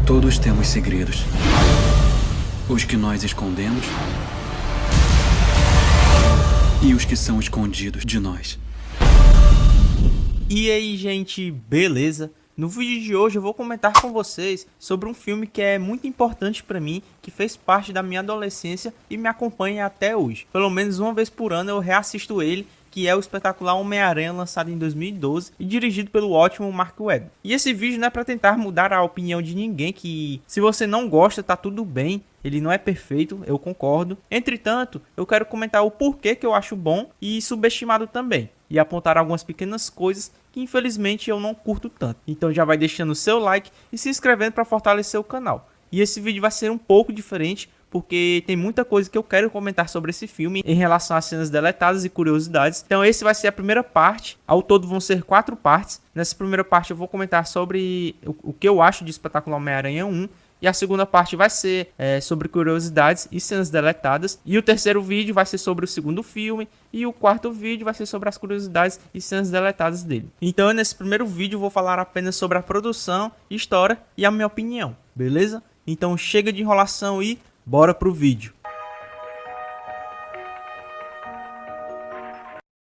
Todos temos segredos. Os que nós escondemos e os que são escondidos de nós. E aí, gente, beleza? No vídeo de hoje eu vou comentar com vocês sobre um filme que é muito importante para mim, que fez parte da minha adolescência e me acompanha até hoje. Pelo menos uma vez por ano eu reassisto ele, que é o espetacular Homem-Aranha, lançado em 2012 e dirigido pelo ótimo Mark Webb. E esse vídeo não é para tentar mudar a opinião de ninguém, que se você não gosta tá tudo bem, ele não é perfeito, eu concordo. Entretanto, eu quero comentar o porquê que eu acho bom e subestimado também, e apontar algumas pequenas coisas que infelizmente eu não curto tanto. Então já vai deixando o seu like e se inscrevendo para fortalecer o canal. E esse vídeo vai ser um pouco diferente, porque tem muita coisa que eu quero comentar sobre esse filme em relação às cenas deletadas e curiosidades. Então esse vai ser a primeira parte, ao todo vão ser 4 partes. Nessa primeira parte eu vou comentar sobre o que eu acho de Espetacular Homem-Aranha 1. E a segunda parte vai ser sobre curiosidades e cenas deletadas. E o terceiro vídeo vai ser sobre o segundo filme. E o quarto vídeo vai ser sobre as curiosidades e cenas deletadas dele. Então nesse primeiro vídeo eu vou falar apenas sobre a produção, história e a minha opinião, beleza? Então chega de enrolação e bora pro vídeo.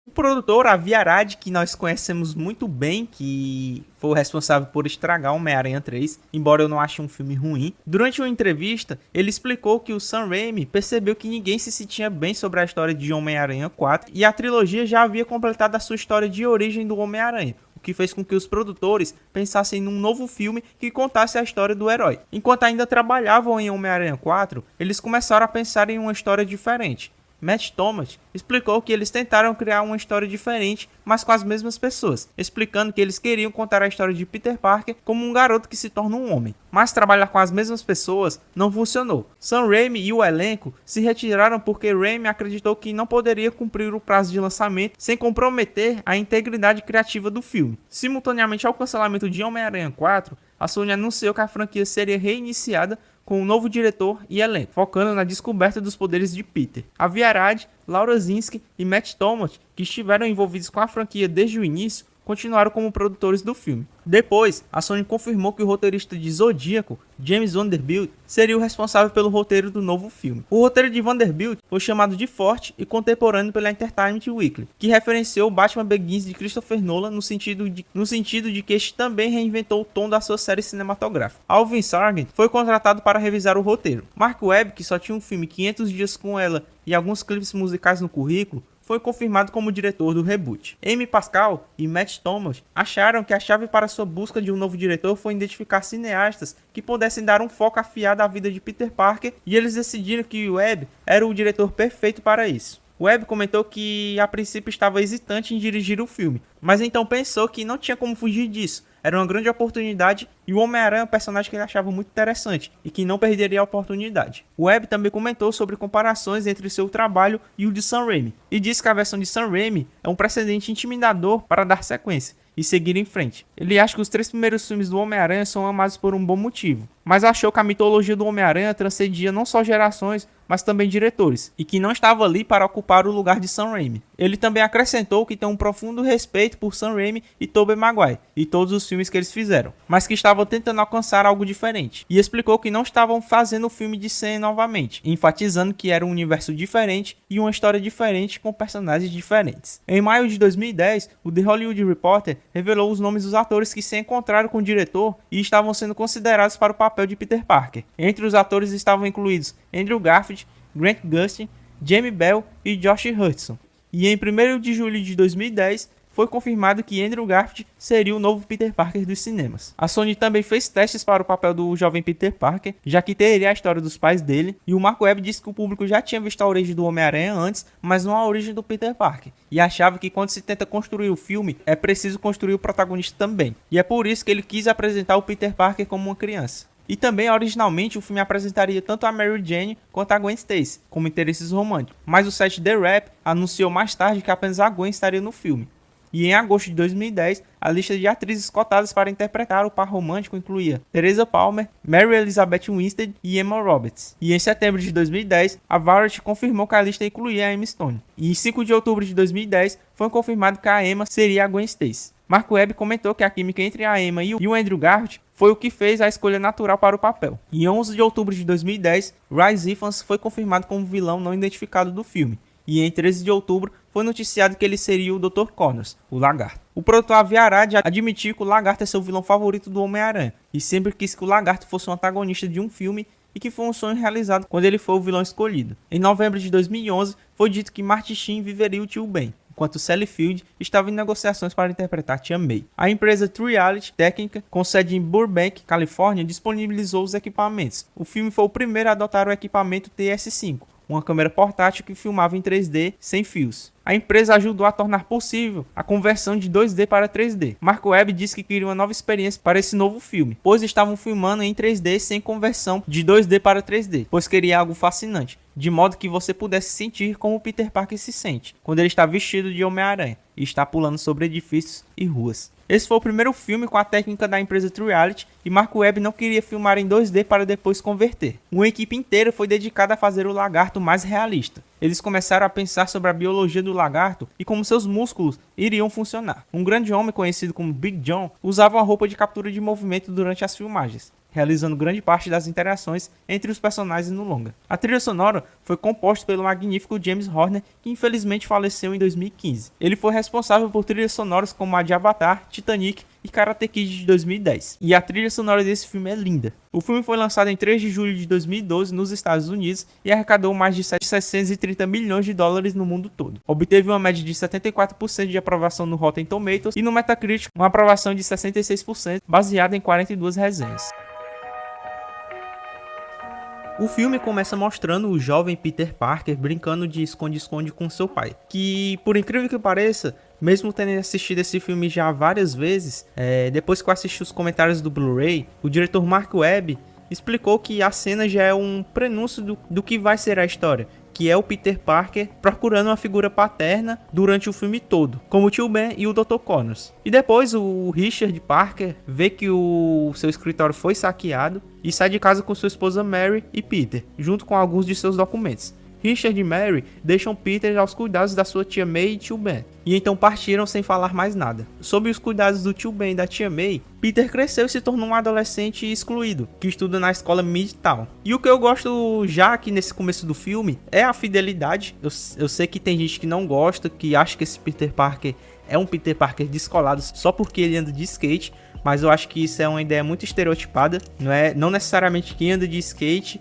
O produtor Avi Arad, que nós conhecemos muito bem, que foi o responsável por estragar Homem-Aranha 3, embora eu não ache um filme ruim. Durante uma entrevista, ele explicou que o Sam Raimi percebeu que ninguém se sentia bem sobre a história de Homem-Aranha 4 e a trilogia já havia completado a sua história de origem do Homem-Aranha, o que fez com que os produtores pensassem num novo filme que contasse a história do herói. Enquanto ainda trabalhavam em Homem-Aranha 4, eles começaram a pensar em uma história diferente. Matt Thomas explicou que eles tentaram criar uma história diferente, mas com as mesmas pessoas, explicando que eles queriam contar a história de Peter Parker como um garoto que se torna um homem. Mas trabalhar com as mesmas pessoas não funcionou. Sam Raimi e o elenco se retiraram porque Raimi acreditou que não poderia cumprir o prazo de lançamento sem comprometer a integridade criativa do filme. Simultaneamente ao cancelamento de Homem-Aranha 4, a Sony anunciou que a franquia seria reiniciada com um novo diretor e elenco, focando na descoberta dos poderes de Peter. Avi Arad, Laura Zinsky e Matt Thomas, que estiveram envolvidos com a franquia desde o início, continuaram como produtores do filme. Depois, a Sony confirmou que o roteirista de Zodíaco, James Vanderbilt, seria o responsável pelo roteiro do novo filme. O roteiro de Vanderbilt foi chamado de forte e contemporâneo pela Entertainment Weekly, que referenciou Batman Begins de Christopher Nolan no sentido de que este também reinventou o tom da sua série cinematográfica. Alvin Sargent foi contratado para revisar o roteiro. Mark Webb, que só tinha um filme 500 Dias com Ela e alguns clipes musicais no currículo, foi confirmado como diretor do reboot. Amy Pascal e Matt Thomas acharam que a chave para sua busca de um novo diretor foi identificar cineastas que pudessem dar um foco afiado à vida de Peter Parker, e eles decidiram que Webb era o diretor perfeito para isso. Webb comentou que a princípio estava hesitante em dirigir o filme, mas então pensou que não tinha como fugir disso. Era uma grande oportunidade e o Homem-Aranha é um personagem que ele achava muito interessante e que não perderia a oportunidade. Webb também comentou sobre comparações entre seu trabalho e o de Sam Raimi, e disse que a versão de Sam Raimi é um precedente intimidador para dar sequência e seguir em frente. Ele acha que os 3 primeiros filmes do Homem-Aranha são amados por um bom motivo, mas achou que a mitologia do Homem-Aranha transcendia não só gerações, mas também diretores, e que não estava ali para ocupar o lugar de Sam Raimi. Ele também acrescentou que tem um profundo respeito por Sam Raimi e Tobey Maguire, e todos os filmes que eles fizeram, mas que estavam tentando alcançar algo diferente, e explicou que não estavam fazendo o filme de Sam novamente, enfatizando que era um universo diferente e uma história diferente com personagens diferentes. Em maio de 2010, o The Hollywood Reporter revelou os nomes dos atores que se encontraram com o diretor e estavam sendo considerados para o papel de Peter Parker. Entre os atores estavam incluídos Andrew Garfield, Grant Gustin, Jamie Bell e Josh Hudson. E em 1º de julho de 2010, foi confirmado que Andrew Garfield seria o novo Peter Parker dos cinemas. A Sony também fez testes para o papel do jovem Peter Parker, já que teria a história dos pais dele, e o Mark Webb disse que o público já tinha visto a origem do Homem-Aranha antes, mas não a origem do Peter Parker, e achava que quando se tenta construir o filme, é preciso construir o protagonista também, e é por isso que ele quis apresentar o Peter Parker como uma criança. E também, originalmente, o filme apresentaria tanto a Mary Jane quanto a Gwen Stacy como interesses românticos, mas o site The Wrap anunciou mais tarde que apenas a Gwen estaria no filme. E em agosto de 2010, a lista de atrizes cotadas para interpretar o par romântico incluía Teresa Palmer, Mary Elizabeth Winstead e Emma Roberts. E em setembro de 2010, a Variety confirmou que a lista incluía a Emma Stone. E em 5 de outubro de 2010, foi confirmado que a Emma seria a Gwen Stacy. Mark Webb comentou que a química entre a Emma e o Andrew Garfield foi o que fez a escolha natural para o papel. Em 11 de outubro de 2010, Rhys Ifans foi confirmado como vilão não identificado do filme. E em 13 de outubro foi noticiado que ele seria o Dr. Connors, o Lagarto. O produtor Avi Arad admitiu que o Lagarto é seu vilão favorito do Homem-Aranha e sempre quis que o Lagarto fosse um antagonista de um filme e que foi um sonho realizado quando ele foi o vilão escolhido. Em novembro de 2011 foi dito que Martin Sheen viveria o Tio Ben, enquanto Sally Field estava em negociações para interpretar Tia May. A empresa True Reality Técnica, com sede em Burbank, Califórnia, disponibilizou os equipamentos. O filme foi o primeiro a adotar o equipamento TS5, uma câmera portátil que filmava em 3D sem fios. A empresa ajudou a tornar possível a conversão de 2D para 3D. Mark Webb disse que queria uma nova experiência para esse novo filme, pois estavam filmando em 3D sem conversão de 2D para 3D, pois queria algo fascinante, de modo que você pudesse sentir como Peter Parker se sente quando ele está vestido de Homem-Aranha e está pulando sobre edifícios e ruas. Esse foi o primeiro filme com a técnica da empresa True Reality e Mark Webb não queria filmar em 2D para depois converter. Uma equipe inteira foi dedicada a fazer o lagarto mais realista. Eles começaram a pensar sobre a biologia do lagarto e como seus músculos iriam funcionar. Um grande homem conhecido como Big John usava uma roupa de captura de movimento durante as filmagens, realizando grande parte das interações entre os personagens no longa. A trilha sonora foi composta pelo magnífico James Horner, que infelizmente faleceu em 2015. Ele foi responsável por trilhas sonoras como a de Avatar, Titanic e Karate Kid de 2010. E a trilha sonora desse filme é linda. O filme foi lançado em 3 de julho de 2012 nos Estados Unidos e arrecadou mais de 730 milhões de dólares no mundo todo. Obteve uma média de 74% de aprovação no Rotten Tomatoes e no Metacritic uma aprovação de 66%, baseada em 42 resenhas. O filme começa mostrando o jovem Peter Parker brincando de esconde-esconde com seu pai, que, por incrível que pareça, mesmo tendo assistido esse filme já várias vezes, depois que eu assisti os comentários do Blu-ray, o diretor Mark Webb explicou que a cena já é um prenúncio do que vai ser a história, que é o Peter Parker procurando uma figura paterna durante o filme todo, como o Tio Ben e o Dr. Connors. E depois o Richard Parker vê que o seu escritório foi saqueado e sai de casa com sua esposa Mary e Peter, junto com alguns de seus documentos. Richard e Mary deixam Peter aos cuidados da sua tia May e tio Ben, e então partiram sem falar mais nada. Sob os cuidados do tio Ben e da tia May, Peter cresceu e se tornou um adolescente excluído, que estuda na escola Midtown. E o que eu gosto já aqui nesse começo do filme é a fidelidade. Eu sei que tem gente que não gosta, que acha que esse Peter Parker é um Peter Parker descolado só porque ele anda de skate, mas eu acho que isso é uma ideia muito estereotipada. Não necessariamente quem anda de skate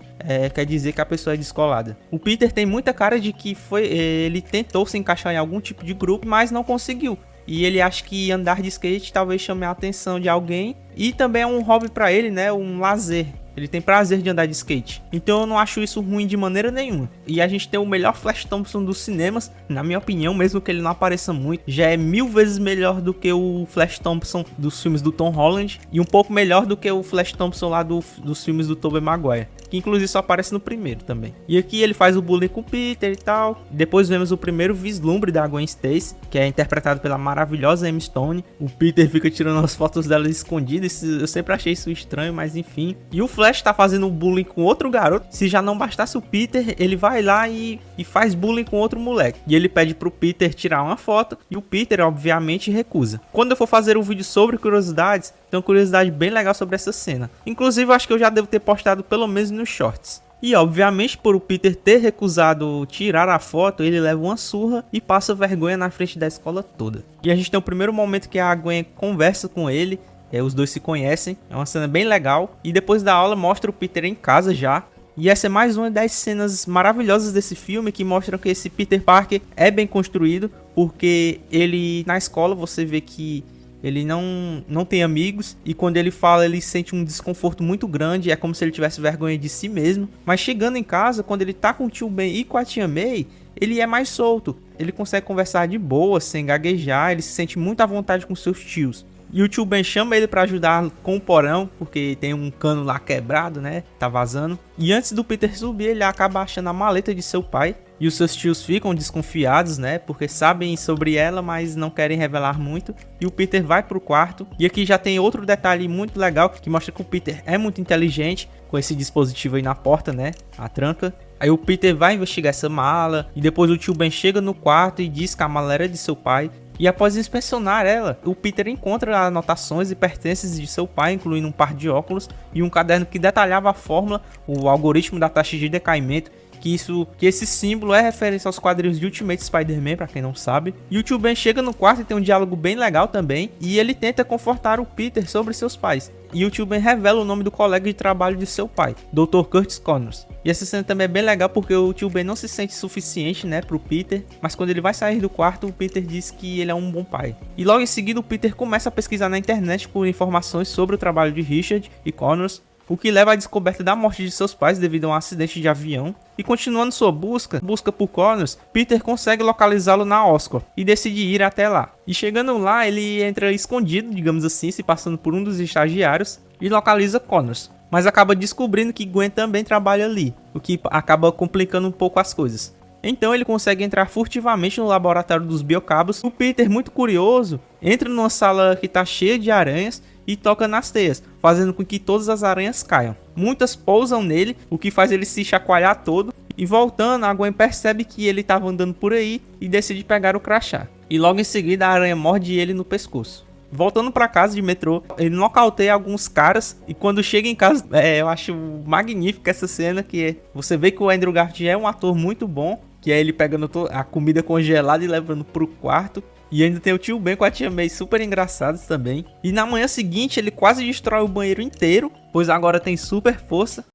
quer dizer que a pessoa é descolada. O Peter tem muita cara de que ele tentou se encaixar em algum tipo de grupo, mas não conseguiu. E ele acha que andar de skate talvez chame a atenção de alguém. E também é um hobby pra ele, né? Um lazer. Ele tem prazer de andar de skate. Então eu não acho isso ruim de maneira nenhuma. E a gente tem o melhor Flash Thompson dos cinemas. Na minha opinião, mesmo que ele não apareça muito, já é 1000 vezes melhor do que o Flash Thompson dos filmes do Tom Holland. E um pouco melhor do que o Flash Thompson lá dos filmes do Tobey Maguire, que inclusive só aparece no primeiro também. E aqui ele faz o bullying com o Peter e tal. Depois vemos o primeiro vislumbre da Gwen Stacy, que é interpretado pela maravilhosa Emma Stone. O Peter fica tirando as fotos dela escondidas. Eu sempre achei isso estranho, mas enfim. E o Flash tá fazendo bullying com outro garoto. Se já não bastasse o Peter, ele vai lá e faz bullying com outro moleque. E ele pede pro Peter tirar uma foto e o Peter obviamente recusa. Quando eu for fazer um vídeo sobre curiosidades, tem uma curiosidade bem legal sobre essa cena. Inclusive eu acho que eu já devo ter postado pelo menos nos shorts. E obviamente por o Peter ter recusado tirar a foto, ele leva uma surra e passa vergonha na frente da escola toda. E a gente tem o primeiro momento que a Gwen conversa com ele. Os dois se conhecem, é uma cena bem legal. E depois da aula mostra o Peter em casa já. E essa é mais uma das cenas maravilhosas desse filme, que mostram que esse Peter Parker é bem construído. Porque ele, na escola, você vê que ele não tem amigos. E quando ele fala, ele sente um desconforto muito grande. É como se ele tivesse vergonha de si mesmo. Mas chegando em casa, quando ele tá com o tio Ben e com a tia May, ele é mais solto. Ele consegue conversar de boa, sem gaguejar. Ele se sente muito à vontade com seus tios. E o tio Ben chama ele pra ajudar com o porão, porque tem um cano lá quebrado, né? Tá vazando. E antes do Peter subir, ele acaba achando a maleta de seu pai. E os seus tios ficam desconfiados, né? Porque sabem sobre ela, mas não querem revelar muito. E o Peter vai pro quarto. E aqui já tem outro detalhe muito legal, que mostra que o Peter é muito inteligente com esse dispositivo aí na porta, né? A tranca. Aí o Peter vai investigar essa mala. E depois o tio Ben chega no quarto e diz que a mala era de seu pai. E após inspecionar ela, o Peter encontra anotações e pertences de seu pai, incluindo um par de óculos e um caderno que detalhava a fórmula, o algoritmo da taxa de decaimento, que esse símbolo é referência aos quadrinhos de Ultimate Spider-Man, pra quem não sabe. E o tio Ben chega no quarto e tem um diálogo bem legal também, e ele tenta confortar o Peter sobre seus pais. E o tio Ben revela o nome do colega de trabalho de seu pai, Dr. Curtis Connors. E essa cena também é bem legal porque o tio Ben não se sente suficiente, né, pro Peter, mas quando ele vai sair do quarto, o Peter diz que ele é um bom pai. E logo em seguida o Peter começa a pesquisar na internet por informações sobre o trabalho de Richard e Connors, o que leva à descoberta da morte de seus pais devido a um acidente de avião. E continuando sua busca por Connors, Peter consegue localizá-lo na Oscorp e decide ir até lá. E chegando lá, ele entra escondido, digamos assim, se passando por um dos estagiários e localiza Connors. Mas acaba descobrindo que Gwen também trabalha ali, o que acaba complicando um pouco as coisas. Então ele consegue entrar furtivamente no laboratório dos biocabos. O Peter, muito curioso, entra numa sala que está cheia de aranhas e toca nas teias, fazendo com que todas as aranhas caiam. Muitas pousam nele, o que faz ele se chacoalhar todo. E voltando, a Gwen percebe que ele estava andando por aí e decide pegar o crachá. E logo em seguida a aranha morde ele no pescoço. Voltando para casa de metrô, ele nocauteia alguns caras e quando chega em casa, eu acho magnífica essa cena, que você vê que o Andrew Garfield é um ator muito bom, que é ele pegando a comida congelada e levando pro quarto. E ainda tem o tio Ben com a tia May super engraçados também. E na manhã seguinte ele quase destrói o banheiro inteiro, pois agora tem super força.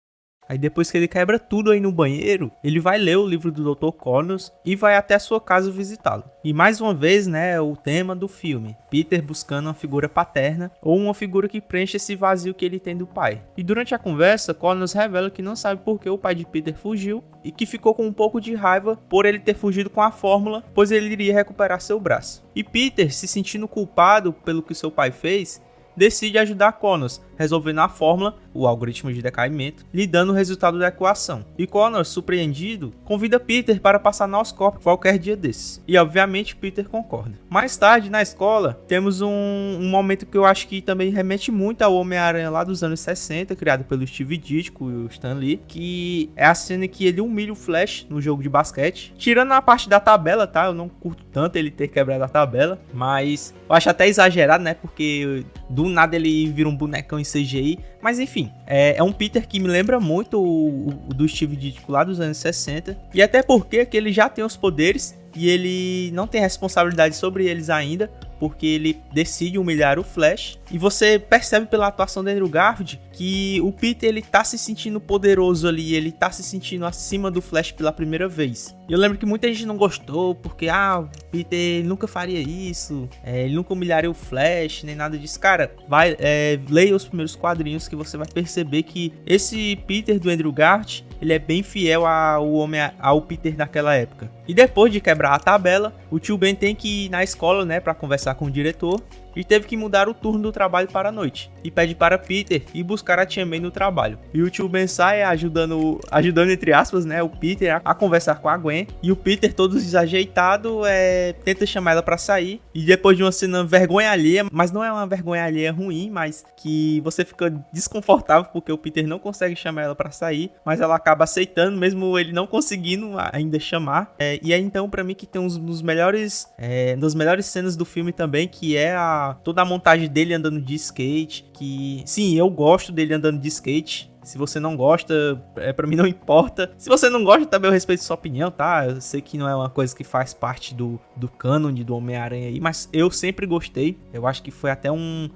Aí depois que ele quebra tudo aí no banheiro, ele vai ler o livro do Dr. Connors e vai até a sua casa visitá-lo. E mais uma vez, né, o tema do filme, Peter buscando uma figura paterna ou uma figura que preenche esse vazio que ele tem do pai. E durante a conversa, Connors revela que não sabe por que o pai de Peter fugiu e que ficou com um pouco de raiva por ele ter fugido com a fórmula, pois ele iria recuperar seu braço. E Peter, se sentindo culpado pelo que seu pai fez, decide ajudar Connors, resolvendo a fórmula, o algoritmo de decaimento, lhe dando o resultado da equação. E Connors, surpreendido, convida Peter para passar na Oscorp qualquer dia desses. E obviamente Peter concorda. Mais tarde, na escola, temos um momento que eu acho que também remete muito ao Homem-Aranha lá dos anos 60, criado pelo Steve Ditko e o Stan Lee, que é a cena em que ele humilha o Flash no jogo de basquete. Tirando a parte da tabela, tá? Eu não curto tanto ele ter quebrado a tabela, mas eu acho até exagerado, né? Porque do nada ele vira um bonecão em CGI, mas enfim, é um Peter que me lembra muito o do Steve Ditko lá dos anos 60, e até porque que ele já tem os poderes e ele não tem responsabilidade sobre eles ainda, porque ele decide humilhar o Flash. E você percebe pela atuação do Andrew Garfield que o Peter ele tá se sentindo poderoso ali, ele tá se sentindo acima do Flash pela primeira vez. E eu lembro que muita gente não gostou, porque o Peter nunca faria isso, ele nunca humilharia o Flash, nem nada disso. Cara, leia os primeiros quadrinhos que você vai perceber que esse Peter do Andrew Garfield, ele é bem fiel ao Peter daquela época. E depois de quebrar a tabela, o tio Ben tem que ir na escola, né, para conversar com o diretor, e teve que mudar o turno do trabalho para a noite, e pede para Peter ir buscar a tia May no trabalho. E o tio Ben sai ajudando entre aspas, né, o Peter a conversar com a Gwen, e o Peter, todo desajeitado, tenta chamar ela para sair, e depois de uma cena vergonha alheia, mas não é uma vergonha alheia ruim, mas que você fica desconfortável porque o Peter não consegue chamar ela para sair, mas ela acaba aceitando, mesmo ele não conseguindo ainda chamar. E aí então, para mim, que tem uma das melhores cenas do filme também, que é toda a montagem dele andando de skate, que sim, eu gosto dele andando de skate. Se você não gosta, pra mim não importa. Se você não gosta, também eu respeito sua opinião, tá? Eu sei que não é uma coisa que faz parte do cânone do Homem-Aranha aí, mas eu sempre gostei. Eu acho que foi até um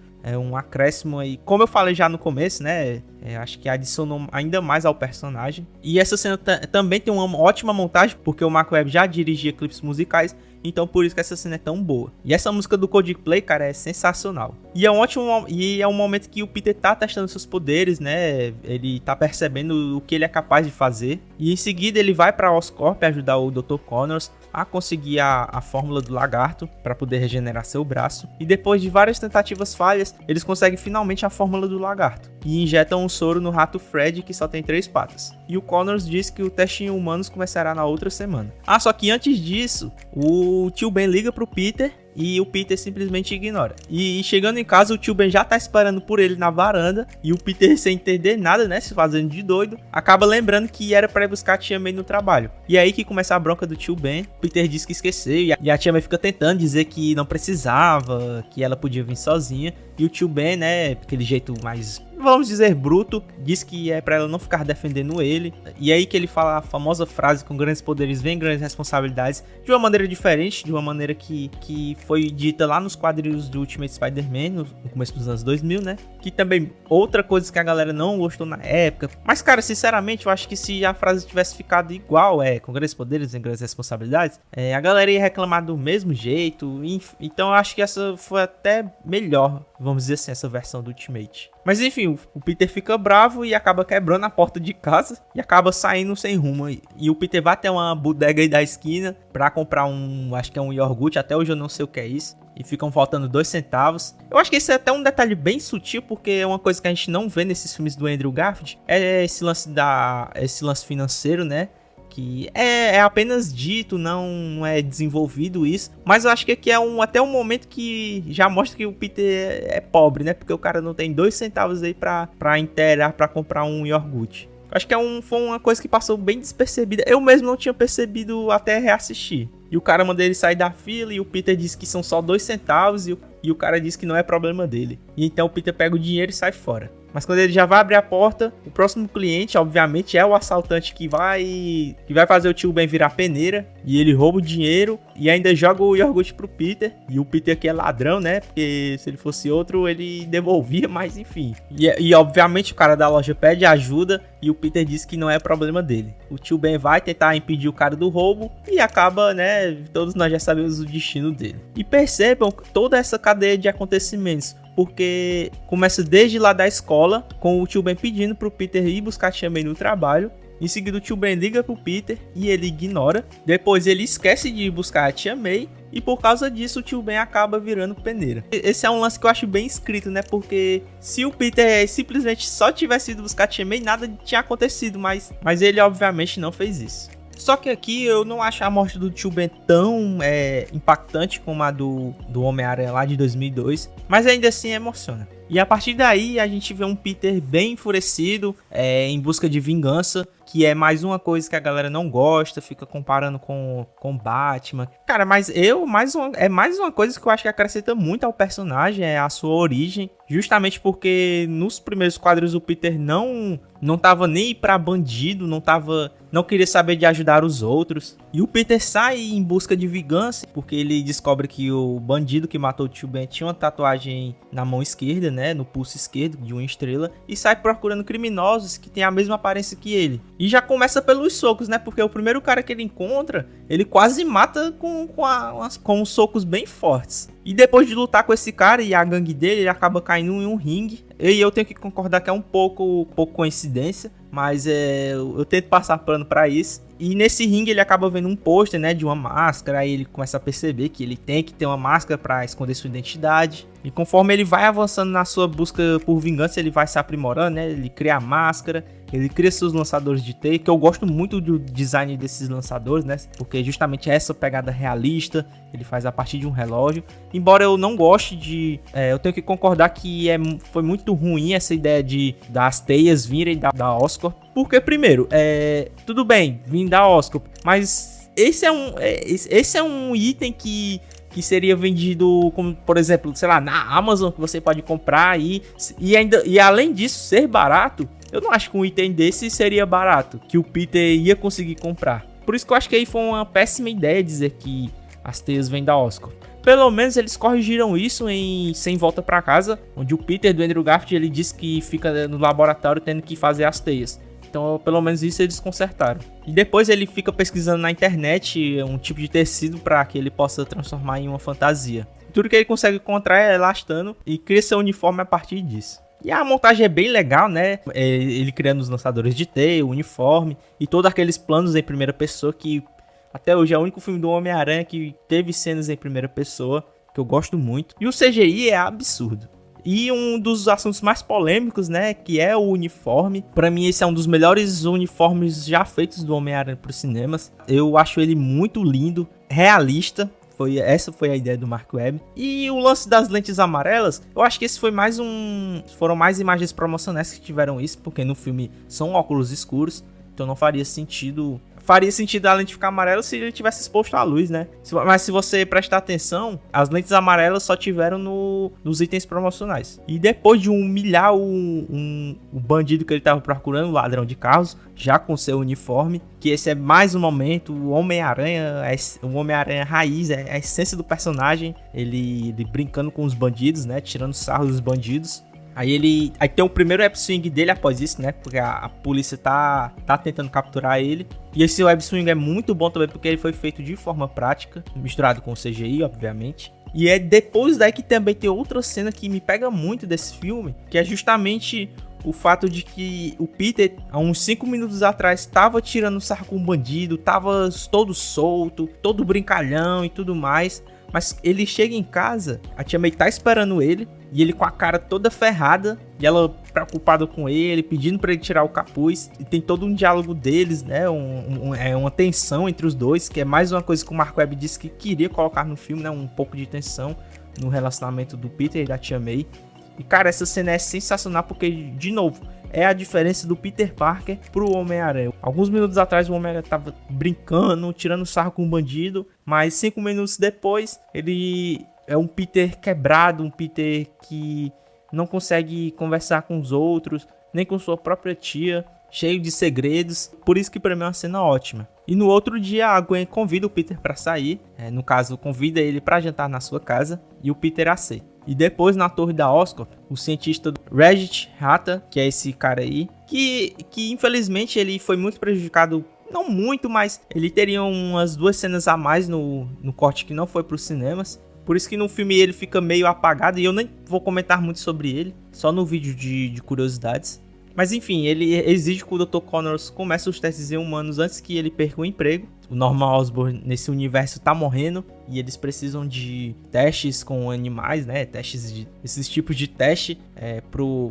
acréscimo aí. Como eu falei já no começo, né? Acho que adicionou ainda mais ao personagem. E essa cena também tem uma ótima montagem, porque o Mark Webb já dirigia clipes musicais. Então por isso que essa cena é tão boa. E essa música do Coldplay, cara, é sensacional. E é um momento que o Peter tá testando seus poderes, né? Ele tá percebendo o que ele é capaz de fazer. E em seguida ele vai pra Oscorp ajudar o Dr. Connors a conseguir a fórmula do lagarto para poder regenerar seu braço. E depois de várias tentativas falhas, eles conseguem finalmente a fórmula do lagarto. E injetam um soro no rato Fred, que só tem 3 patas. E o Connors diz que o teste em humanos começará na outra semana. Só que antes disso, o tio Ben liga pro Peter e o Peter simplesmente ignora. E chegando em casa, o tio Ben já tá esperando por ele na varanda, e o Peter, sem entender nada, né, se fazendo de doido, acaba lembrando que era pra ir buscar a tia May no trabalho. E aí que começa a bronca do tio Ben. O Peter diz que esqueceu, e a tia May fica tentando dizer que não precisava, que ela podia vir sozinha. E o tio Ben, né, aquele jeito mais, vamos dizer, bruto, diz que é pra ela não ficar defendendo ele. E aí que ele fala a famosa frase: com grandes poderes vem grandes responsabilidades, de uma maneira diferente, de uma maneira que foi dita lá nos quadrinhos do Ultimate Spider-Man, no começo dos anos 2000, né? Que também, outra coisa que a galera não gostou na época. Mas, cara, sinceramente, eu acho que se a frase tivesse ficado igual, com grandes poderes vem grandes responsabilidades, a galera ia reclamar do mesmo jeito. Então eu acho que essa foi até melhor, vamos dizer assim, essa versão do Ultimate. Mas enfim, o Peter fica bravo e acaba quebrando a porta de casa e acaba saindo sem rumo. E o Peter vai até uma bodega aí da esquina pra comprar acho que é um iogurte, até hoje eu não sei o que é isso. E ficam faltando 2 centavos. Eu acho que esse é até um detalhe bem sutil, porque é uma coisa que a gente não vê nesses filmes do Andrew Garfield. É esse lance financeiro, né? Que é apenas dito, não é desenvolvido isso. Mas eu acho que aqui é até um momento que já mostra que o Peter é pobre, né? Porque o cara não tem 2 centavos aí pra inteirar pra comprar um iogurte. Eu acho que foi uma coisa que passou bem despercebida. Eu mesmo não tinha percebido até reassistir. E o cara manda ele sair da fila e o Peter diz que são só 2 centavos e o cara diz que não é problema dele. E então o Peter pega o dinheiro e sai fora. Mas quando ele já vai abrir a porta, o próximo cliente, obviamente, é o assaltante que vai fazer o tio Ben virar peneira. E ele rouba o dinheiro e ainda joga o iogurte pro Peter. E o Peter aqui é ladrão, né? Porque se ele fosse outro, ele devolvia, mas enfim. E obviamente o cara da loja pede ajuda e o Peter diz que não é problema dele. O tio Ben vai tentar impedir o cara do roubo e acaba, né? Todos nós já sabemos o destino dele. E percebam toda essa cadeia de acontecimentos. Porque começa desde lá da escola, com o tio Ben pedindo pro Peter ir buscar a tia May no trabalho. Em seguida o tio Ben liga pro Peter e ele ignora. Depois ele esquece de ir buscar a tia May. E por causa disso o tio Ben acaba virando peneira. Esse é um lance que eu acho bem escrito, né? Porque se o Peter simplesmente só tivesse ido buscar a tia May, nada tinha acontecido. Mas ele obviamente não fez isso. Só que aqui eu não acho a morte do tio Ben tão impactante como a do Homem-Aranha lá de 2002. Mas ainda assim emociona. E a partir daí a gente vê um Peter bem enfurecido, em busca de vingança. Que é mais uma coisa que a galera não gosta, fica comparando com Batman. Cara, mas é mais uma coisa que eu acho que acrescenta muito ao personagem, é a sua origem. Justamente porque nos primeiros quadros o Peter não tava nem ir pra bandido, não queria saber de ajudar os outros. E o Peter sai em busca de vingança, porque ele descobre que o bandido que matou o tio Ben tinha uma tatuagem na mão esquerda, né, no pulso esquerdo, de uma estrela. E sai procurando criminosos que têm a mesma aparência que ele. E já começa pelos socos, né? Porque o primeiro cara que ele encontra, ele quase mata com socos bem fortes. E depois de lutar com esse cara e a gangue dele, ele acaba caindo em um ringue. E eu tenho que concordar que é um pouco coincidência, mas eu tento passar pano pra isso. E nesse ringue ele acaba vendo um pôster, né, de uma máscara. Aí ele começa a perceber que ele tem que ter uma máscara pra esconder sua identidade. E conforme ele vai avançando na sua busca por vingança, ele vai se aprimorando, né? Ele cria a máscara, ele cria seus lançadores de teia, que eu gosto muito do design desses lançadores, né? Porque justamente essa pegada realista, ele faz a partir de um relógio. Embora eu não goste eu tenho que concordar que foi muito ruim essa ideia das teias virem da Oscorp. Porque, primeiro, tudo bem, vim da Oscorp, mas esse é um item que seria vendido como, por exemplo, sei lá, na Amazon, que você pode comprar e além disso ser barato. Eu não acho que um item desse seria barato, que o Peter ia conseguir comprar. Por isso que eu acho que aí foi uma péssima ideia dizer que as teias vêm da Oscorp. Pelo menos eles corrigiram isso em Sem Volta Pra Casa, onde o Peter do Andrew Garfield ele diz que fica no laboratório tendo que fazer as teias. Então, pelo menos isso eles consertaram. E depois ele fica pesquisando na internet um tipo de tecido para que ele possa transformar em uma fantasia. Tudo que ele consegue encontrar é elastano e cria seu uniforme a partir disso. E a montagem é bem legal, né? Ele criando os lançadores de teia, o uniforme e todos aqueles planos em primeira pessoa que até hoje é o único filme do Homem-Aranha que teve cenas em primeira pessoa, que eu gosto muito. E o CGI é absurdo. E um dos assuntos mais polêmicos, né, que é o uniforme. Pra mim esse é um dos melhores uniformes já feitos do Homem-Aranha para os cinemas. Eu acho ele muito lindo, realista. Essa foi a ideia do Mark Webb. E o lance das lentes amarelas, eu acho que esse foi foram mais imagens promocionais que tiveram isso, porque no filme são óculos escuros, então não faria sentido. Faria sentido a lente ficar amarela se ele tivesse exposto à luz, né? Mas se você prestar atenção, as lentes amarelas só tiveram nos itens promocionais. E depois de humilhar o bandido que ele estava procurando, o ladrão de carros, já com seu uniforme, que esse é mais um momento, o Homem-Aranha raiz, é a essência do personagem, ele brincando com os bandidos, né? Tirando sarro dos bandidos. Aí tem o primeiro web swing dele após isso, né? Porque a polícia tá tentando capturar ele. E esse web swing é muito bom também porque ele foi feito de forma prática, misturado com CGI, obviamente. E é depois daí que também tem outra cena que me pega muito desse filme, que é justamente o fato de que o Peter, há uns 5 minutos atrás, estava tirando sarro com o bandido, tava todo solto, todo brincalhão e tudo mais. Mas ele chega em casa, a Tia May tá esperando ele, e ele com a cara toda ferrada, e ela preocupada com ele, pedindo pra ele tirar o capuz. E tem todo um diálogo deles, né? Uma tensão entre os dois, que é mais uma coisa que o Mark Webb disse que queria colocar no filme, né? Um pouco de tensão no relacionamento do Peter e da Tia May. E cara, essa cena é sensacional porque, de novo, é a diferença do Peter Parker pro Homem-Aranha. Alguns minutos atrás o Homem-Aranha tava brincando, tirando sarro com o bandido, mas 5 minutos depois ele é um Peter quebrado, um Peter que não consegue conversar com os outros, nem com sua própria tia, cheio de segredos. Por isso que pra mim é uma cena ótima. E no outro dia a Gwen convida o Peter pra sair, no caso convida ele pra jantar na sua casa, e o Peter aceita. E depois na torre da Oscorp, o cientista Regis Hatta, que é esse cara aí, que infelizmente ele foi muito prejudicado, não muito, mas ele teria umas 2 cenas a mais no corte que não foi para os cinemas. Por isso que no filme ele fica meio apagado e eu nem vou comentar muito sobre ele, só no vídeo de curiosidades. Mas enfim, ele exige que o Dr. Connors comece os testes em humanos antes que ele perca o emprego. O Norman Osborn nesse universo tá morrendo e eles precisam de testes com animais, né? Esses tipos de teste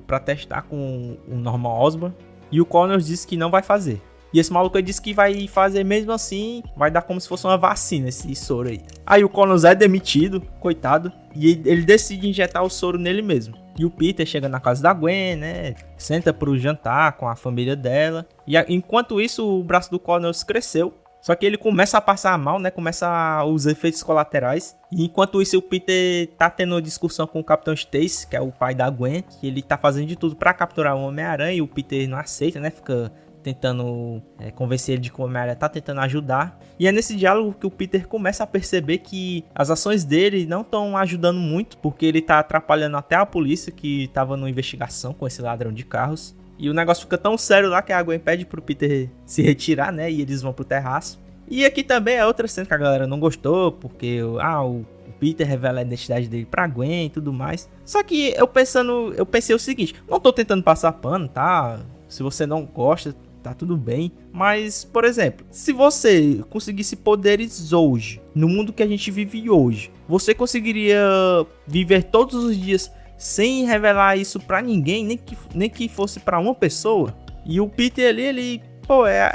pra testar com o Norman Osborn. E o Connors disse que não vai fazer. E esse maluco aí disse que vai fazer mesmo assim, vai dar como se fosse uma vacina esse soro aí. Aí o Connors é demitido, coitado, e ele decide injetar o soro nele mesmo. E o Peter chega na casa da Gwen, né? Senta pro jantar com a família dela. E enquanto isso, o braço do Connors cresceu. Só que ele começa a passar mal, né? Começa os efeitos colaterais. E enquanto isso, o Peter tá tendo uma discussão com o Capitão Stacy, que é o pai da Gwen. Que ele tá fazendo de tudo pra capturar o Homem-Aranha. E o Peter não aceita, né? Fica tentando convencer ele de que o Homem-Aranha tá tentando ajudar. E é nesse diálogo que o Peter começa a perceber que as ações dele não estão ajudando muito, porque ele tá atrapalhando até a polícia que tava numa investigação com esse ladrão de carros. E o negócio fica tão sério lá que a Gwen pede pro Peter se retirar, né? E eles vão pro terraço. E aqui também é outra cena que a galera não gostou, porque o Peter revela a identidade dele pra Gwen e tudo mais. Só que eu pensei o seguinte, não tô tentando passar pano, tá? Se você não gosta, tá tudo bem. Mas, por exemplo, se você conseguisse poderes hoje, no mundo que a gente vive hoje, você conseguiria viver todos os dias sem revelar isso pra ninguém, nem que fosse pra uma pessoa? E o Peter ali,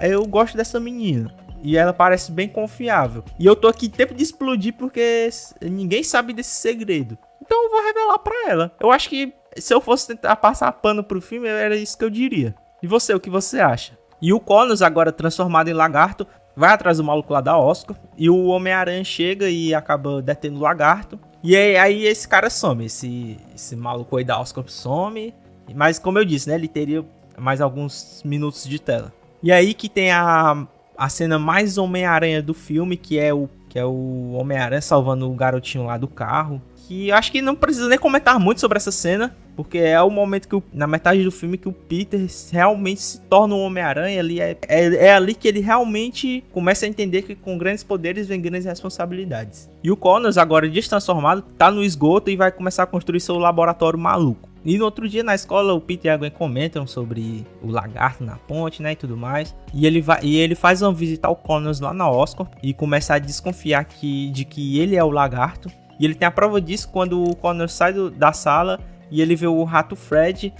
eu gosto dessa menina. E ela parece bem confiável. E eu tô aqui tempo de explodir porque ninguém sabe desse segredo. Então eu vou revelar pra ela. Eu acho que se eu fosse tentar passar pano pro filme, era isso que eu diria. E você, o que você acha? E o Connors, agora transformado em lagarto, vai atrás do maluco lá da Oscorp. E o Homem-Aranha chega e acaba detendo o lagarto. E aí esse cara some, esse maluco aí da Oscorp some. Mas como eu disse, né, ele teria mais alguns minutos de tela. E aí que tem a cena mais Homem-Aranha do filme, que é o Homem-Aranha salvando o garotinho lá do carro. Que eu acho que não precisa nem comentar muito sobre essa cena, porque é o momento que, na metade do filme, que o Peter realmente se torna um Homem-Aranha. Ali é ali que ele realmente começa a entender que com grandes poderes vem grandes responsabilidades. E o Connors, agora destransformado, tá no esgoto e vai começar a construir seu laboratório maluco. E no outro dia na escola, o Peter e a Gwen comentam sobre o lagarto na ponte, né, e tudo mais. E ele faz uma visita ao Connors lá na Oscorp e começa a desconfiar de que ele é o lagarto. E ele tem a prova disso quando o Connors sai da sala e ele vê o rato Fred,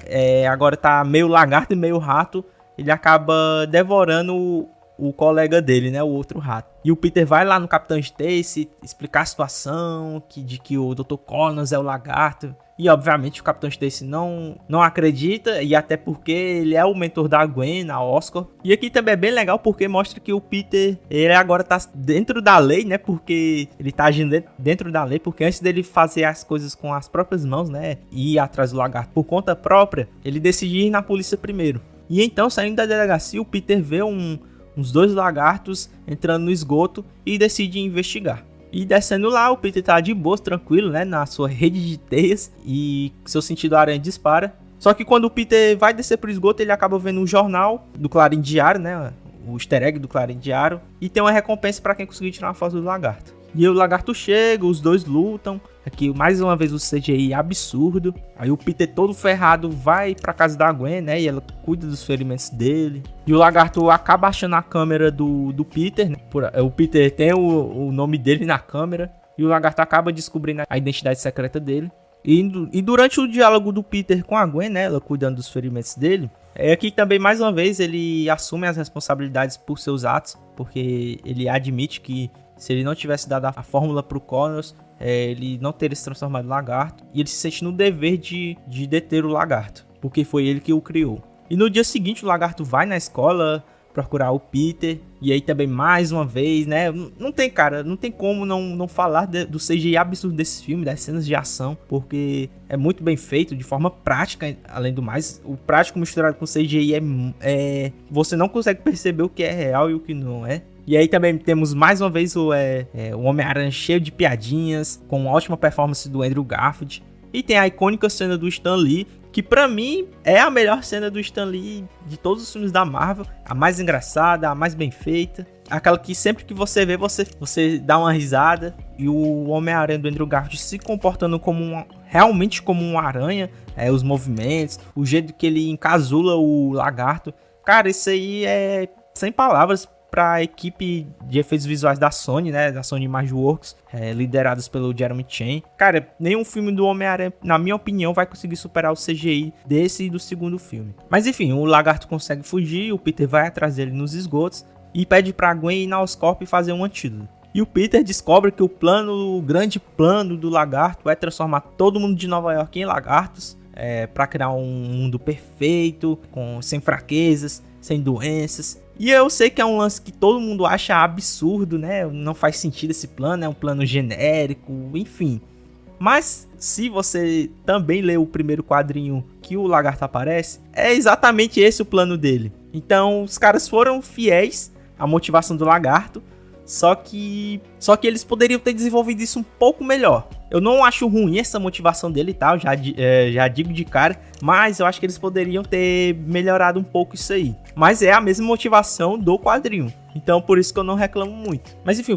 agora tá meio lagarto e meio rato. Ele acaba devorando o colega dele, né, o outro rato. E o Peter vai lá no Capitão Stacy explicar a situação, de que o Dr. Connors é o lagarto. E obviamente o Capitão Stacy não acredita, e até porque ele é o mentor da Gwen, a Oscorp. E aqui também é bem legal porque mostra que o Peter, ele agora tá dentro da lei, né, porque ele tá agindo dentro da lei, porque antes dele fazer as coisas com as próprias mãos, né, e ir atrás do lagarto por conta própria, ele decidiu ir na polícia primeiro. E então, saindo da delegacia, o Peter vê uns 2 lagartos entrando no esgoto e decide investigar. E descendo lá, o Peter tá de boa, tranquilo, né, na sua rede de teias, e seu sentido aranha dispara. Só que quando o Peter vai descer pro esgoto, ele acaba vendo um jornal do Clarim Diário, né, o easter egg do Clarim Diário, e tem uma recompensa para quem conseguir tirar uma foto do lagarto. E aí o lagarto chega, os dois lutam. Aqui, mais uma vez, o CGI absurdo. Aí o Peter todo ferrado vai pra casa da Gwen, né? E ela cuida dos ferimentos dele. E o lagarto acaba achando a câmera do Peter, né? O Peter tem o nome dele na câmera. E o lagarto acaba descobrindo a identidade secreta dele. E durante o diálogo do Peter com a Gwen, né? Ela cuidando dos ferimentos dele. É aqui também, mais uma vez, ele assume as responsabilidades por seus atos. Porque ele admite que se ele não tivesse dado a fórmula pro Connors, ele não teria se transformado em lagarto. E ele se sente no dever de deter o lagarto, porque foi ele que o criou. E no dia seguinte o lagarto vai na escola procurar o Peter. E aí também mais uma vez, né? Não tem como não falar do CGI absurdo desse filme, das cenas de ação, porque é muito bem feito, de forma prática, além do mais. O prático misturado com CGI você não consegue perceber o que é real e o que não é. E aí também temos mais uma vez o Homem-Aranha cheio de piadinhas, com uma ótima performance do Andrew Garfield. E tem a icônica cena do Stan Lee, que pra mim é a melhor cena do Stan Lee de todos os filmes da Marvel. A mais engraçada, a mais bem feita. Aquela que sempre que você vê, você dá uma risada. E o Homem-Aranha do Andrew Garfield se comportando realmente como um aranha. Os movimentos, o jeito que ele encasula o lagarto. Cara, isso aí é sem palavras para a equipe de efeitos visuais da Sony, né, da Sony Imageworks, liderados pelo Jeremy Chen. Cara, nenhum filme do Homem-Aranha, na minha opinião, vai conseguir superar o CGI desse e do segundo filme. Mas enfim, o lagarto consegue fugir, o Peter vai atrás dele nos esgotos e pede pra Gwen ir na Oscorp e fazer um antídoto. E o Peter descobre que o grande plano do lagarto é transformar todo mundo de Nova York em lagartos, para criar um mundo perfeito, sem fraquezas, sem doenças. E eu sei que é um lance que todo mundo acha absurdo, né? Não faz sentido esse plano, é um plano genérico, enfim. Mas se você também lê o primeiro quadrinho que o lagarto aparece, é exatamente esse o plano dele. Então os caras foram fiéis à motivação do lagarto, só que eles poderiam ter desenvolvido isso um pouco melhor. Eu não acho ruim essa motivação dele e tal, já digo de cara, mas eu acho que eles poderiam ter melhorado um pouco isso aí. Mas é a mesma motivação do quadrinho, então por isso que eu não reclamo muito. Mas enfim,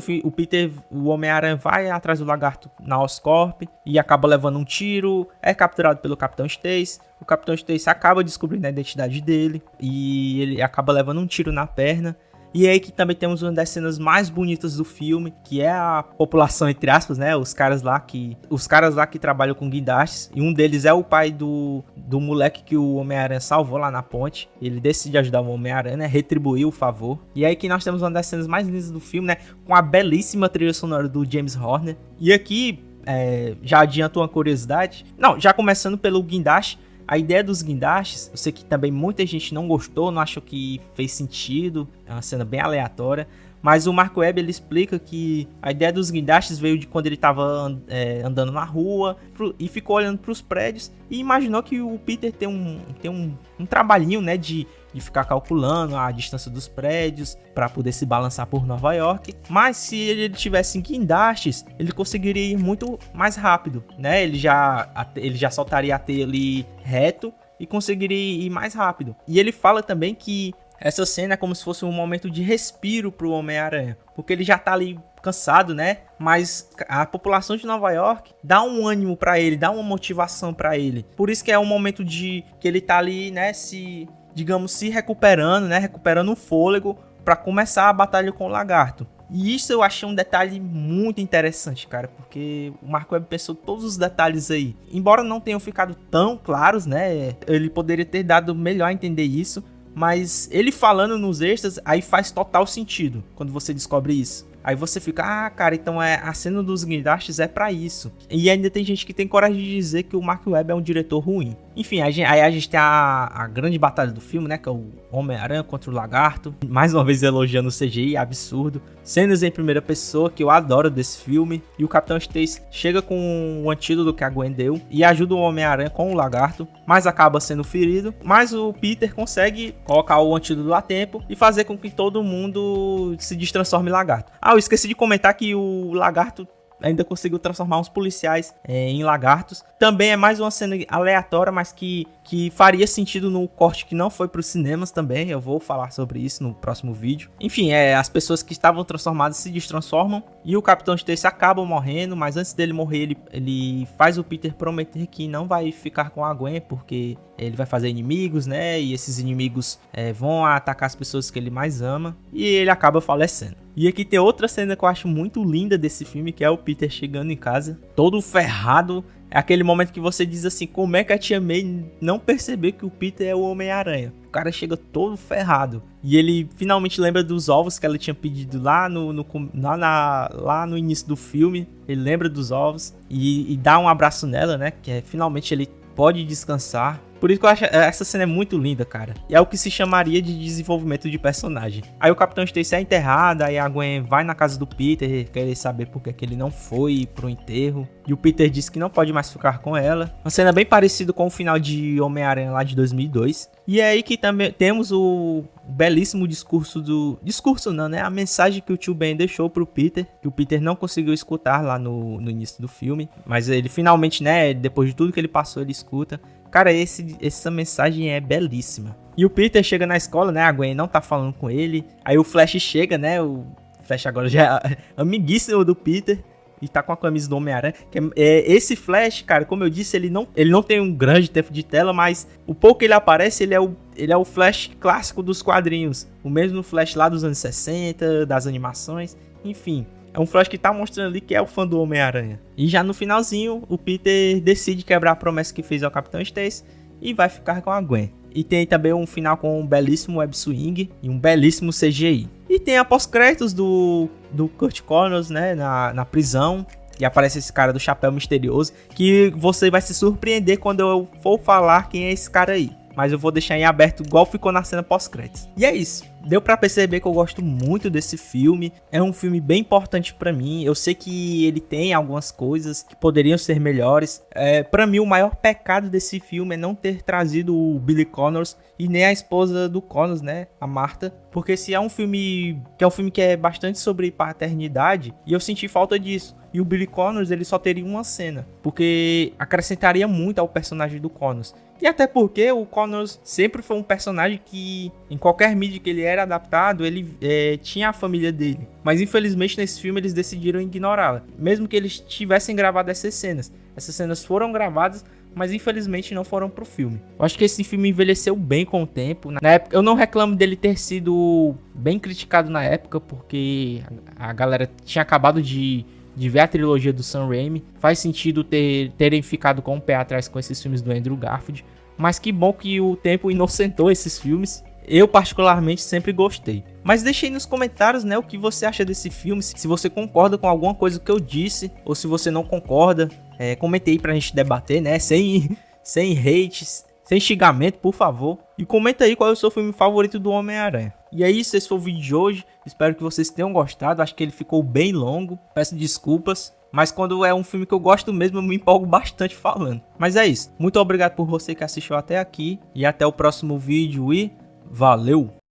o Homem-Aranha vai atrás do lagarto na Oscorp e acaba levando um tiro, é capturado pelo Capitão Stacy. O Capitão Stacy acaba descobrindo a identidade dele e ele acaba levando um tiro na perna. E aí que também temos uma das cenas mais bonitas do filme, que é a população, entre aspas, né? Os caras lá que trabalham com guindastes. E um deles é o pai do moleque que o Homem-Aranha salvou lá na ponte. Ele decide ajudar o Homem-Aranha, né? Retribuir o favor. E aí que nós temos uma das cenas mais lindas do filme, né? Com a belíssima trilha sonora do James Horner. E aqui, já adianto uma curiosidade. Não, já começando pelo guindaste. A ideia dos guindastes, eu sei que também muita gente não gostou, não achou que fez sentido, é uma cena bem aleatória, mas o Mark Webb ele explica que a ideia dos guindastes veio de quando ele estava andando na rua e ficou olhando para os prédios e imaginou que o Peter tem um trabalhinho, né, de ficar calculando a distância dos prédios para poder se balançar por Nova York. Mas se ele tivesse guindastes, ele conseguiria ir muito mais rápido, né? Ele já soltaria a teia ali reto e conseguiria ir mais rápido. E ele fala também que essa cena é como se fosse um momento de respiro pro Homem-Aranha, porque ele já tá ali cansado, né? Mas a população de Nova York dá um ânimo pra ele, dá uma motivação pra ele. Por isso que é um momento que ele tá ali, né, se recuperando, né, recuperando o fôlego para começar a batalha com o lagarto. E isso eu achei um detalhe muito interessante, cara, porque o Mark Webb pensou todos os detalhes aí. Embora não tenham ficado tão claros, né, ele poderia ter dado melhor a entender isso, mas ele falando nos extras, aí faz total sentido quando você descobre isso. Aí você fica, ah, cara, então a cena dos guindastes é pra isso. E ainda tem gente que tem coragem de dizer que o Mark Webb é um diretor ruim. Enfim, aí a gente tem a grande batalha do filme, né, que é o Homem-Aranha contra o Lagarto. Mais uma vez elogiando o CGI, absurdo. Cenas em primeira pessoa, que eu adoro desse filme. E o Capitão Stacy chega com o antídoto que a Gwen deu e ajuda o Homem-Aranha com o Lagarto, mas acaba sendo ferido. Mas o Peter consegue colocar o antídoto a tempo e fazer com que todo mundo se destransforme em lagarto. Ah, eu esqueci de comentar que o Lagarto ainda conseguiu transformar uns policiais em lagartos. Também é mais uma cena aleatória, mas que faria sentido no corte que não foi para os cinemas também. Eu vou falar sobre isso no próximo vídeo. Enfim, as pessoas que estavam transformadas se destransformam e o Capitão Stacy acaba morrendo, mas antes dele morrer, ele faz o Peter prometer que não vai ficar com a Gwen, porque ele vai fazer inimigos, né? E esses inimigos vão atacar as pessoas que ele mais ama, e ele acaba falecendo. E aqui tem outra cena que eu acho muito linda desse filme, que é o Peter chegando em casa, todo ferrado. É aquele momento que você diz assim, como é que a Tia May não percebeu que o Peter é o Homem-Aranha? O cara chega todo ferrado. E ele finalmente lembra dos ovos que ela tinha pedido lá no início do filme. Ele lembra dos ovos e dá um abraço nela, né? Que finalmente ele pode descansar. Por isso que eu acho essa cena é muito linda, cara. E é o que se chamaria de desenvolvimento de personagem. Aí o Capitão Stacy é enterrado, aí a Gwen vai na casa do Peter, querer saber por que ele não foi pro enterro. E o Peter diz que não pode mais ficar com ela. Uma cena bem parecida com o final de Homem-Aranha lá de 2002. E é aí que também temos o belíssimo discurso a mensagem que o Tio Ben deixou pro Peter, que o Peter não conseguiu escutar lá no início do filme. Mas ele finalmente, né, depois de tudo que ele passou, ele escuta. Cara, essa mensagem é belíssima. E o Peter chega na escola, né? A Gwen não tá falando com ele. Aí o Flash chega, né? O Flash agora já é amiguíssimo do Peter. E tá com a camisa do Homem-Aranha. Esse Flash, cara, como eu disse, ele não tem um grande tempo de tela, mas o pouco que ele aparece, ele é o Flash clássico dos quadrinhos. O mesmo Flash lá dos anos 60, das animações, enfim. É um Flash que tá mostrando ali que é o fã do Homem-Aranha. E já no finalzinho, o Peter decide quebrar a promessa que fez ao Capitão Stacy e vai ficar com a Gwen. E tem também um final com um belíssimo web swing e um belíssimo CGI. E tem a pós-créditos do Curt Connors, né, na prisão. E aparece esse cara do chapéu misterioso, que você vai se surpreender quando eu for falar quem é esse cara aí. Mas eu vou deixar em aberto igual ficou na cena pós-créditos. E é isso. Deu pra perceber que eu gosto muito desse filme. É um filme bem importante pra mim. Eu sei que ele tem algumas coisas que poderiam ser melhores. Pra mim, o maior pecado desse filme é não ter trazido o Billy Connors e nem a esposa do Connors, né? A Martha. Porque se é um filme que é bastante sobre paternidade, e eu senti falta disso. E o Billy Connors, ele só teria uma cena, porque acrescentaria muito ao personagem do Connors. E até porque o Connors sempre foi um personagem que, em qualquer mídia que ele era adaptado, ele tinha a família dele. Mas infelizmente nesse filme eles decidiram ignorá-la, mesmo que eles tivessem gravado essas cenas. Essas cenas foram gravadas, mas infelizmente não foram pro filme. Eu acho que esse filme envelheceu bem com o tempo. Na época, eu não reclamo dele ter sido bem criticado na época, porque a galera tinha acabado de ver a trilogia do Sam Raimi. Faz sentido terem ficado com o pé atrás com esses filmes do Andrew Garfield. Mas que bom que o tempo inocentou esses filmes. Eu particularmente sempre gostei. Mas deixe aí nos comentários, né, o que você acha desse filme. Se você concorda com alguma coisa que eu disse, ou se você não concorda. Comente aí pra gente debater, né, sem hates, sem xingamento, por favor. E comenta aí qual é o seu filme favorito do Homem-Aranha. E é isso, esse foi o vídeo de hoje. Espero que vocês tenham gostado. Acho que ele ficou bem longo. Peço desculpas. Mas quando é um filme que eu gosto mesmo, eu me empolgo bastante falando. Mas é isso. Muito obrigado por você que assistiu até aqui. E até o próximo vídeo e valeu!